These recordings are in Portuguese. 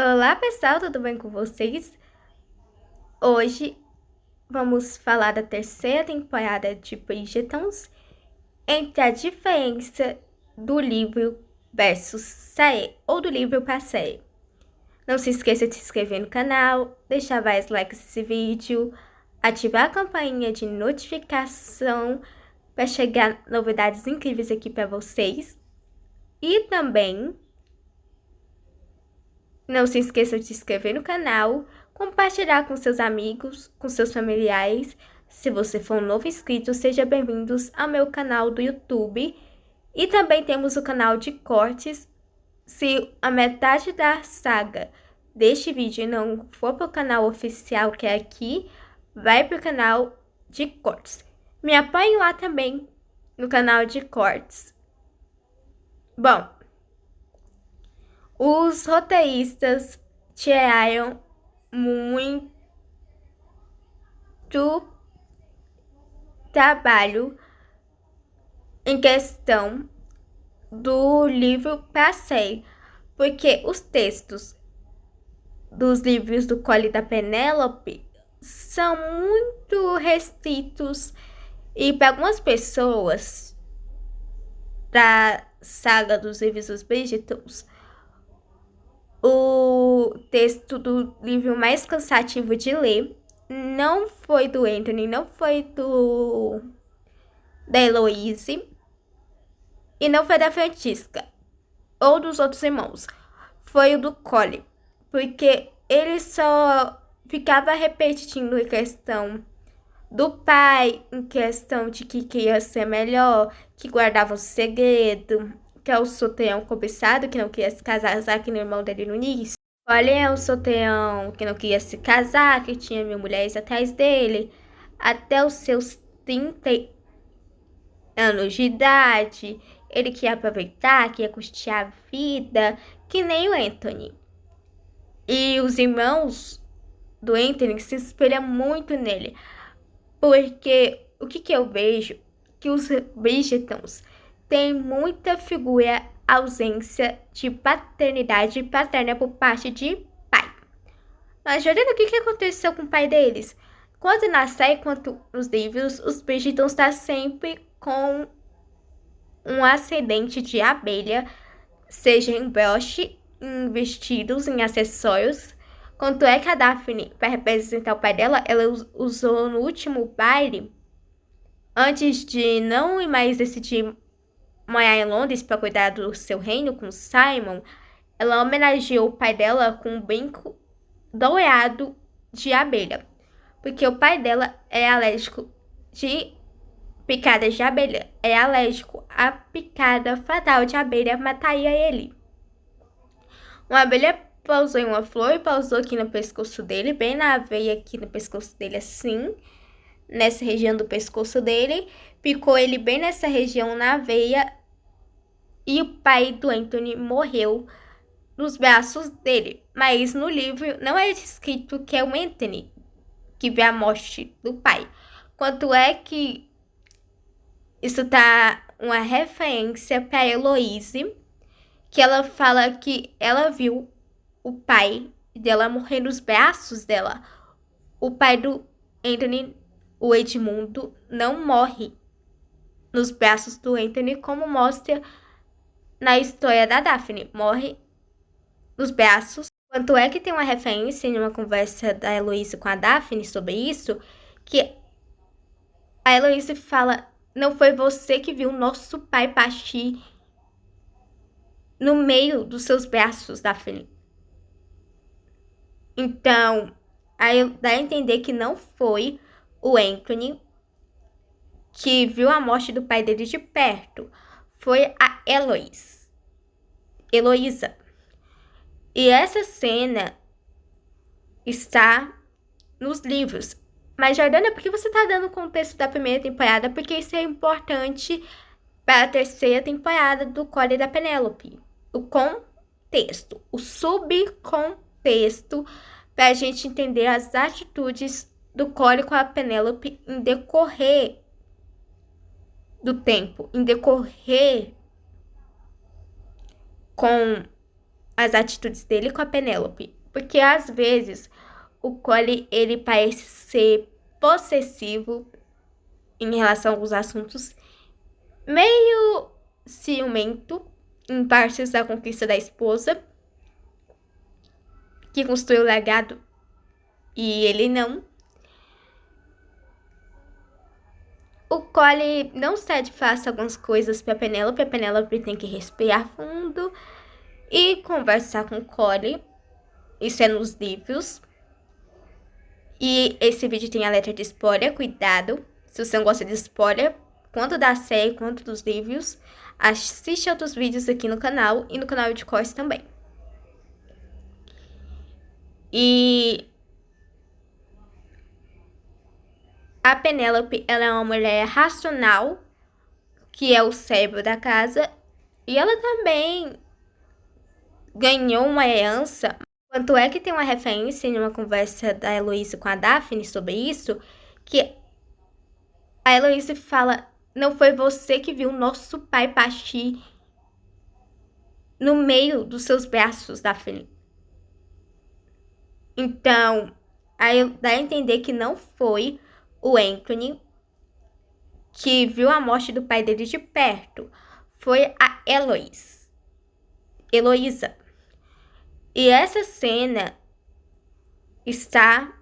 Olá pessoal, tudo bem com vocês? Hoje vamos falar da terceira temporada de Bridgertons, entre a diferença do livro versus série, ou do livro para série. Não se esqueça de se inscrever no canal, deixar vários likes nesse vídeo, ativar a campainha de notificação para chegar novidades incríveis aqui para vocês. E também não se esqueça de se inscrever no canal, compartilhar com seus amigos, com seus familiares. Se você for um novo inscrito, seja bem-vindos ao meu canal do YouTube. E também temos o canal de cortes. Se a metade da saga deste vídeo não for para o canal oficial, que é aqui, vai para o canal de cortes. Me apoiem lá também no canal de cortes. Bom, os roteiristas tiraram muito trabalho em questão do livro para série, porque os textos dos livros do Cole da Penélope são muito restritos e para algumas pessoas da saga dos livros dos Bridgertons, o texto do livro mais cansativo de ler não foi do Anthony, não foi da Heloise e não foi da Francisca ou dos outros irmãos. Foi o do Cole, porque ele só ficava repetindo em questão do pai, em questão de que queria ser melhor, que guardava o segredo, que é o solteirão cobiçado, que não queria se casar, que no irmão dele no início. Olha, é o solteirão que não queria se casar, que tinha 1.000 mulheres atrás dele, até os seus 30 anos de idade. Ele queria aproveitar, queria custear a vida, que nem o Anthony. E os irmãos do Anthony se espelham muito nele, porque o que eu vejo? Que os Bridgertons têm muita figura ausência de paternidade paterna por parte de pai. Mas Jordan, o que aconteceu com o pai deles? Quanto na série quanto nos livros, os Bridgertons estão sempre com um ascendente de abelha, seja em broche, em vestidos, em acessórios. Quanto é que a Daphne, para representar o pai dela, ela usou no último baile, antes de não mais decidir morar em Londres para cuidar do seu reino com Simon, ela homenageou o pai dela com um brinco dourado de abelha, porque o pai dela é alérgico de picadas de abelha, é alérgico à picada fatal de abelha, mataria ele. Uma abelha pousou em uma flor e pousou aqui no pescoço dele, bem na veia aqui no pescoço dele, assim, nessa região do pescoço dele, picou ele bem nessa região na veia e o pai do Anthony morreu nos braços dele. Mas no livro não é escrito que é o Anthony que vê a morte do pai. Quanto é que isso tá uma referência para Heloise, que ela fala que ela viu o pai dela morrer nos braços dela. O pai do Anthony, o Edmundo, não morre nos braços do Anthony, como mostra na história da Daphne. Morre nos braços. Quanto é que tem uma referência em uma conversa da Heloise com a Daphne sobre isso, que a Heloise fala: não foi você que viu nosso pai partir no meio dos seus braços, Daphne. Então, aí dá a entender que não foi o Anthony que viu a morte do pai dele de perto. Foi a Heloísa. E essa cena está nos livros. Mas, Jordana, por que você está dando o contexto da primeira temporada? Porque isso é importante para a terceira temporada do Cole da Penélope. O contexto, o subcontexto, para a gente entender as atitudes do Cole com a Penélope em decorrer do tempo, em decorrer com as atitudes dele com a Penélope. Porque às vezes o Cole, ele parece ser possessivo em relação a alguns assuntos, meio ciumento em partes da conquista da esposa, que construiu o legado e ele não. O Cole não cede fácil algumas coisas pra Penélope. A Penélope tem que respirar fundo e conversar com o Cole. Isso é nos livros. E esse vídeo tem alerta de spoiler, cuidado. Se você não gosta de spoiler, quanto da série, quanto dos livros, assiste outros vídeos aqui no canal e no canal de cortes também. E a Penélope, ela é uma mulher racional, que é o cérebro da casa, e ela também ganhou uma herança. Tanto é que tem uma referência em uma conversa da Heloísa com a Daphne sobre isso, que a Heloísa fala: não foi você que viu nosso pai partir no meio dos seus braços, Daphne. Então, aí dá a entender que não foi o Anthony que viu a morte do pai dele de perto. Foi a Heloísa. E essa cena está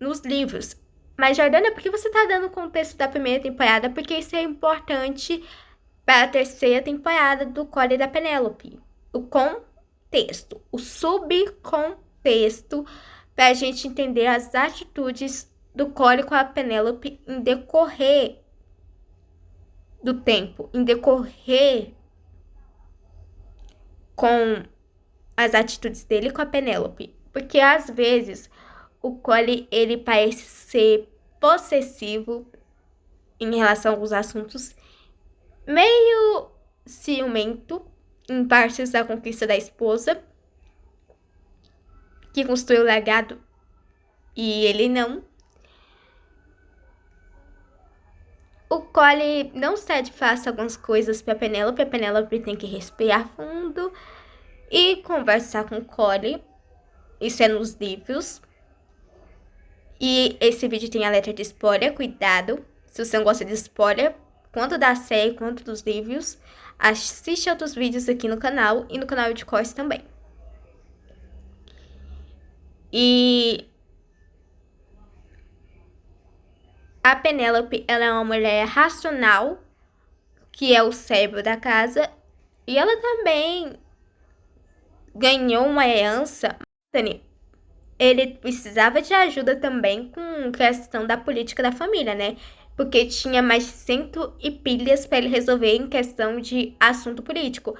nos livros. Mas, Jordana, por que você está dando o contexto da primeira temporada? Porque isso é importante para a terceira temporada do Cole e da Penélope. O contexto, o subcontexto, para a gente entender as atitudes do Cole com a Penélope em decorrer do tempo, em decorrer com as atitudes dele com a Penélope. Porque às vezes o Cole, ele parece ser possessivo em relação a alguns assuntos, meio ciumento em partes da conquista da esposa, que construiu o legado e ele não. O Cole não cede fácil algumas coisas pra Penélope. A Penélope tem que respirar fundo e conversar com o Cole. Isso é nos livros. E esse vídeo tem alerta de spoiler, cuidado. Se você não gosta de spoiler, quanto da série, quanto dos livros, assiste outros vídeos aqui no canal e no canal de cortes também. E a Penélope, ela é uma mulher racional, que é o cérebro da casa, e ela também ganhou uma herança. Ele precisava de ajuda também com questão da política da família, né? Porque tinha mais de 100 e pilhas para ele resolver em questão de assunto político.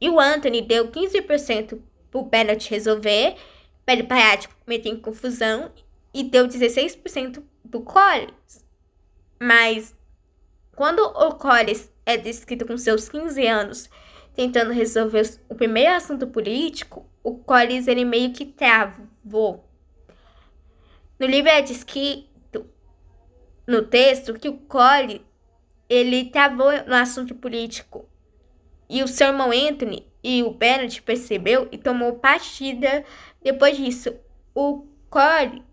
E o Anthony deu 15% pro Bennett resolver, para ele parar de meter em confusão, e deu 16% pro Collins. Mas quando o Collins é descrito com seus 15 anos tentando resolver o primeiro assunto político, o Collins, ele meio que travou. No livro é descrito, no texto, que o Collins, ele travou no assunto político. E o seu irmão Anthony e o Bennett percebeu e tomou partida depois disso. O Collins,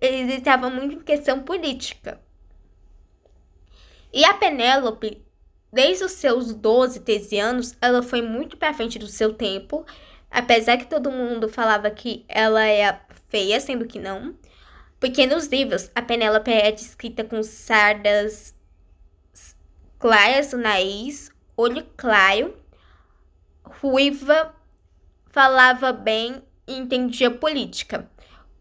ele estava muito em questão política. E a Penélope, desde os seus 12, 13 anos, ela foi muito pra frente do seu tempo. Apesar que todo mundo falava que ela é feia, sendo que não. Porque nos livros, a Penélope é descrita com sardas claras no nariz, olho claro, ruiva, falava bem e entendia política.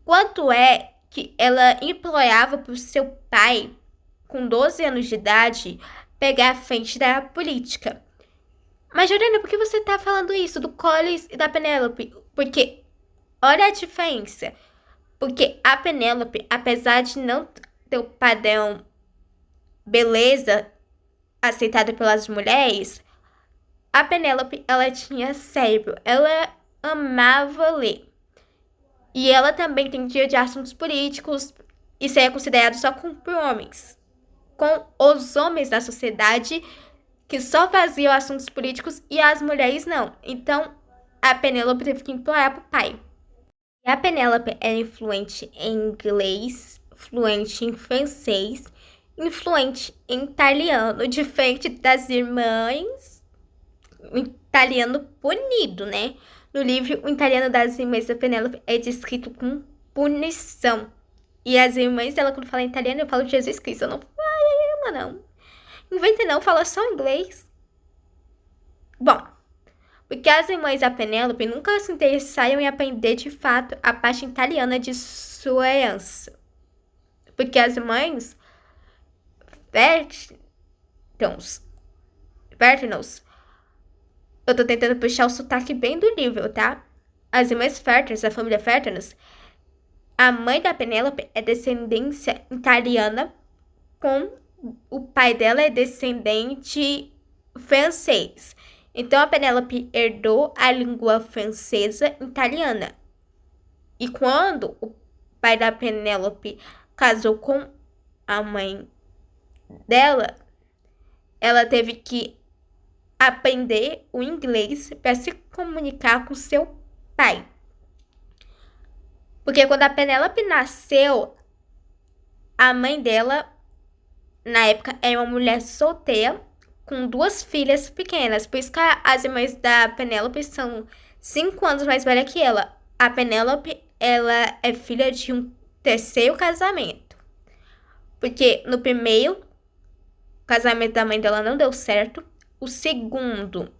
Quanto é que ela implorava para o seu pai, com 12 anos de idade, pegar a frente da política. Mas, Jordana, por que você tá falando isso do Collins e da Penélope? Porque, olha a diferença. Porque a Penélope, apesar de não ter o padrão beleza aceitado pelas mulheres, a Penélope, ela tinha cérebro. Ela amava ler. E ela também entendia de assuntos políticos. Isso é considerado só por homens. Com os homens da sociedade que só faziam assuntos políticos e as mulheres não. Então, a Penélope teve que implorar pro pai. E a Penélope era influente em inglês, fluente em francês, influente em italiano, diferente das irmãs. O italiano punido, né? No livro, o italiano das irmãs da Penélope é descrito com punição. E as irmãs dela, quando falam italiano, eu falo Jesus Cristo. Eu não falo, não. Inventa não, fala só inglês. Bom, porque as irmãs da Penélope nunca se interessaram em aprender de fato a parte italiana de sua herança. Porque as mães Vertnos, eu tô tentando puxar o sotaque bem do livro, tá? As irmãs Vertnos, a família Vertnos, a mãe da Penélope é descendência italiana, com o pai dela é descendente francês. Então a Penélope herdou a língua francesa italiana. E quando o pai da Penélope casou com a mãe dela, ela teve que aprender o inglês para se comunicar com seu pai. Porque quando a Penélope nasceu, a mãe dela, na época, era uma mulher solteira com 2 filhas pequenas. Por isso que as irmãs da Penélope são 5 anos mais velhas que ela. A Penélope, ela é filha de um terceiro casamento. Porque no primeiro casamento da mãe dela não deu certo. O segundo,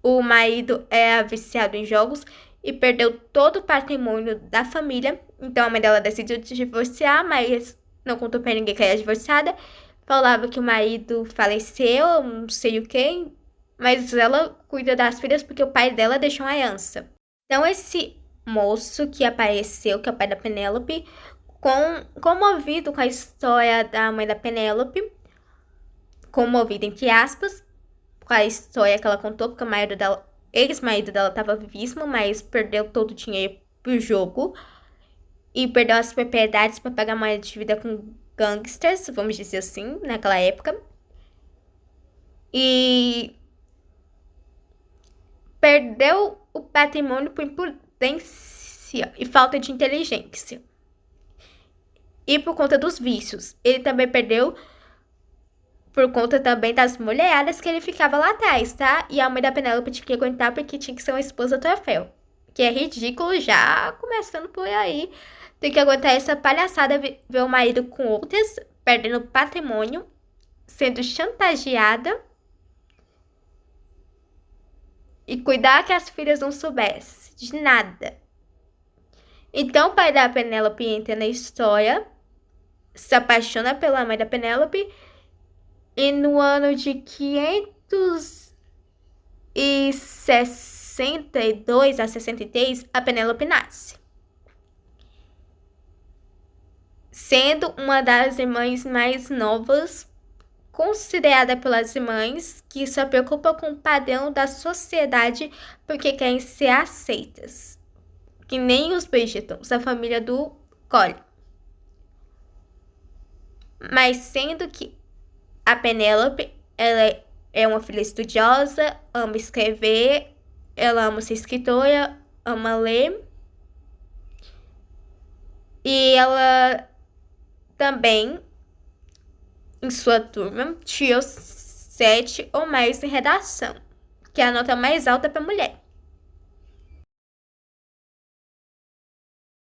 o marido era viciado em jogos e perdeu todo o patrimônio da família. Então a mãe dela decidiu divorciar, mas não contou pra ninguém que era divorciada. Falava que o marido faleceu, não sei o que, mas ela cuida das filhas porque o pai dela deixou uma herança. Então esse moço que apareceu, que é o pai da Penélope, comovido com a história da mãe da Penélope, comovido entre aspas, com a história que ela contou, porque o marido dela, ex-marido dela estava vivíssimo, mas perdeu todo o dinheiro pro jogo e perdeu as propriedades para pagar uma dívida com gangsters, vamos dizer assim, naquela época. E perdeu o patrimônio por imprudência e falta de inteligência. E por conta dos vícios. Ele também perdeu por conta também das mulheradas que ele ficava lá atrás, tá? E a mãe da Penélope tinha que aguentar porque tinha que ser uma esposa troféu. Que é ridículo já, começando por aí. Tem que aguentar essa palhaçada, ver o marido com outras, perdendo patrimônio, sendo chantageada. E cuidar que as filhas não soubessem de nada. Então o pai da Penélope entra na história, se apaixona pela mãe da Penélope. E no ano de 562 a 63, a Penélope nasce. Sendo uma das irmãs mais novas, considerada pelas irmãs que se preocupa com o padrão da sociedade porque querem ser aceitas. Que nem os Bridgertons, a família do Colin. Mas sendo que a Penélope, ela é uma filha estudiosa, ama escrever, ela ama ser escritora, ama ler. E ela também, em sua turma, tirou 7 ou mais em redação, que é a nota mais alta para mulher.